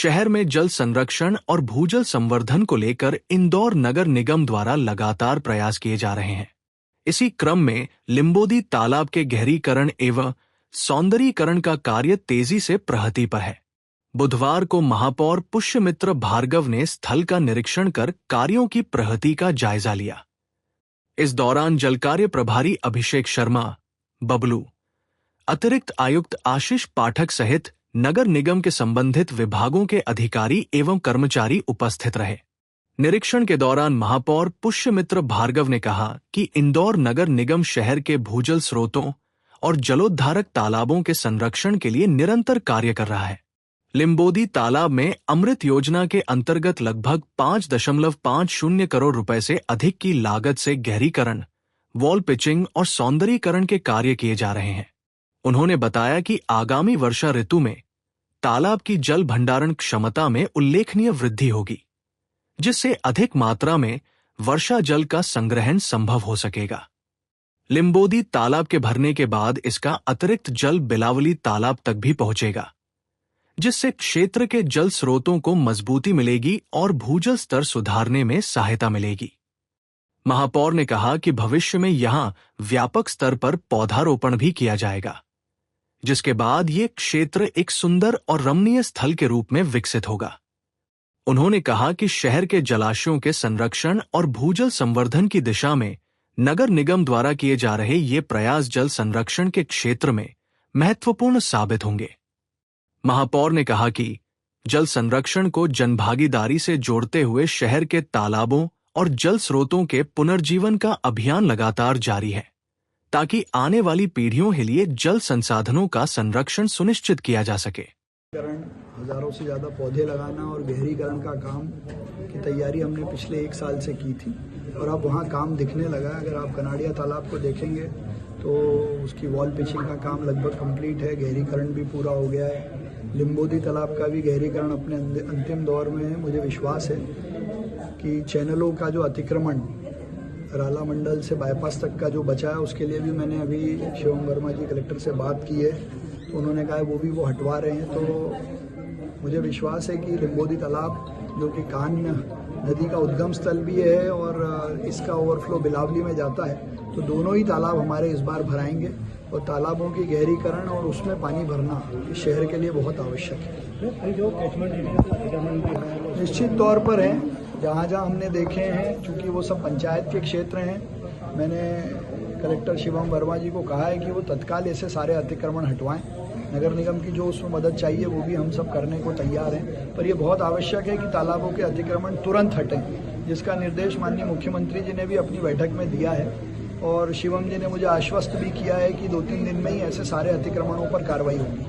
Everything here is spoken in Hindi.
शहर में जल संरक्षण और भूजल संवर्धन को लेकर इंदौर नगर निगम द्वारा लगातार प्रयास किए जा रहे हैं। इसी क्रम में लिंबोदी तालाब के गहरीकरण एवं सौंदर्यीकरण का कार्य तेजी से प्रगति पर है। बुधवार को महापौर पुष्यमित्र भार्गव ने स्थल का निरीक्षण कर कार्यों की प्रगति का जायजा लिया। इस दौरान जल कार्य प्रभारी अभिषेक शर्मा, बबलू, अतिरिक्त आयुक्त आशीष पाठक सहित नगर निगम के संबंधित विभागों के अधिकारी एवं कर्मचारी उपस्थित रहे। निरीक्षण के दौरान महापौर पुष्यमित्र भार्गव ने कहा कि इंदौर नगर निगम शहर के भूजल स्रोतों और जलोद्धारक तालाबों के संरक्षण के लिए निरंतर कार्य कर रहा है। लिंबोदी तालाब में अमृत योजना के अंतर्गत लगभग 5.50 करोड़ रुपए से अधिक की लागत से गहरीकरण, वॉल पिचिंग और सौंदर्यीकरण के कार्य किए जा रहे हैं। उन्होंने बताया कि आगामी वर्षा ऋतु में तालाब की जल भंडारण क्षमता में उल्लेखनीय वृद्धि होगी, जिससे अधिक मात्रा में वर्षा जल का संग्रहण संभव हो सकेगा। लिंबोदी तालाब के भरने के बाद इसका अतिरिक्त जल बिलावली तालाब तक भी पहुंचेगा, जिससे क्षेत्र के जल स्रोतों को मजबूती मिलेगी और भूजल स्तर सुधारने में सहायता मिलेगी। महापौर ने कहा कि भविष्य में यहां व्यापक स्तर पर पौधारोपण भी किया जाएगा, जिसके बाद ये क्षेत्र एक सुंदर और रमणीय स्थल के रूप में विकसित होगा। उन्होंने कहा कि शहर के जलाशयों के संरक्षण और भूजल संवर्धन की दिशा में नगर निगम द्वारा किए जा रहे ये प्रयास जल संरक्षण के क्षेत्र में महत्वपूर्ण साबित होंगे। महापौर ने कहा कि जल संरक्षण को जनभागीदारी से जोड़ते हुए शहर के तालाबों और जल स्रोतों के पुनर्जीवन का अभियान लगातार जारी है, ताकि आने वाली पीढ़ियों के लिए जल संसाधनों का संरक्षण सुनिश्चित किया जा सके। हजारों से ज्यादा पौधे लगाना और गहरीकरण का काम की तैयारी हमने पिछले 1 साल से की थी और अब वहाँ काम दिखने लगा। अगर आप कनाडिया तालाब को देखेंगे तो उसकी वॉल पिचिंग का काम लगभग कंप्लीट है, गहरीकरण भी पूरा हो गया है। लिंबोदी तालाब का भी गहरीकरण अपने अंतिम दौर में है। मुझे विश्वास है कि चैनलों का जो अतिक्रमण राला मंडल से बाईपास तक का जो बचा है, उसके लिए भी मैंने अभी शिवम वर्मा जी कलेक्टर से बात की है, तो उन्होंने कहा है वो हटवा रहे हैं। तो मुझे विश्वास है कि लिंबोदी तालाब जो कि कान नदी का उद्गम स्थल भी है और इसका ओवरफ्लो बिलावली में जाता है, तो दोनों ही तालाब हमारे इस बार भराएंगे और तालाबों की गहरीकरण और उसमें पानी भरना इस शहर के लिए बहुत आवश्यक है। निश्चित तौर पर है, जहाँ जहाँ हमने देखे हैं, चूँकि वो सब पंचायत के क्षेत्र हैं, मैंने कलेक्टर शिवम वर्मा जी को कहा है कि वो तत्काल ऐसे सारे अतिक्रमण हटवाएं। नगर निगम की जो उसमें मदद चाहिए वो भी हम सब करने को तैयार हैं, पर ये बहुत आवश्यक है कि तालाबों के अतिक्रमण तुरंत हटें, जिसका निर्देश माननीय मुख्यमंत्री जी ने भी अपनी बैठक में दिया है और शिवम जी ने मुझे आश्वस्त भी किया है कि 2-3 दिन में ही ऐसे सारे अतिक्रमणों पर कार्रवाई होगी।